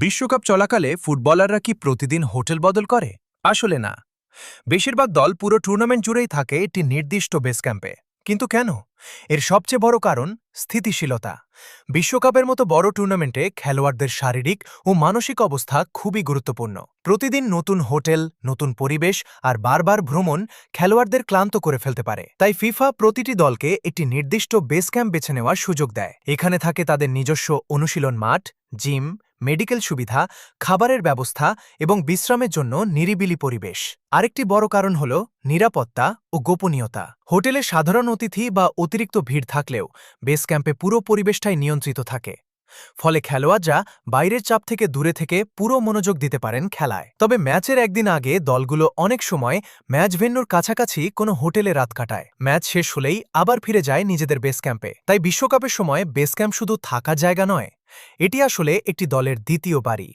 বিশ্বকাপ চলাকালে ফুটবলাররা কি প্রতিদিন হোটেল বদল করে? আসলে না। বেশিরভাগ দল পুরো টুর্নামেন্ট জুড়েই থাকে একটি নির্দিষ্ট বেস ক্যাম্পে। কিন্তু কেন? এর সবচেয়ে বড় কারণ স্থিতিশীলতা। বিশ্বকাপের মতো বড় টুর্নামেন্টে খেলোয়াড়দের শারীরিক ও মানসিক অবস্থা খুবই গুরুত্বপূর্ণ। প্রতিদিন নতুন হোটেল, নতুন পরিবেশ আর বারবার ভ্রমণ খেলোয়াড়দের ক্লান্ত করে ফেলতে পারে। তাই ফিফা প্রতিটি দলকে একটি নির্দিষ্ট বেস ক্যাম্প বেছে নেওয়ার সুযোগ দেয়। এখানে থাকে তাদের নিজস্ব অনুশীলন মাঠ, জিম, মেডিকেল সুবিধা, খাবারের ব্যবস্থা এবং বিশ্রামের জন্য নিরিবিলি পরিবেশ। আরেকটি বড় কারণ হল নিরাপত্তা ও গোপনীয়তা। হোটেলে সাধারণ অতিথি বা অতিরিক্ত ভিড় থাকলেও বেস ক্যাম্পে পুরো পরিবেশটাই নিয়ন্ত্রিত থাকে। ফলে খেলোয়াড়রা বাইরের চাপ থেকে দূরে থেকে পুরো মনোযোগ দিতে পারেন খেলায়। তবে ম্যাচের একদিন আগে দলগুলো অনেক সময় ম্যাচ ভেন্যুর কাছাকাছি কোনো হোটেলে রাত কাটায়। ম্যাচ শেষ হলেই আবার ফিরে যায় নিজেদের বেস ক্যাম্পে। তাই বিশ্বকাপের সময় বেস ক্যাম্প শুধু থাকার জায়গা নয়, এটি আসলে একটি দলের দ্বিতীয় বাড়ি।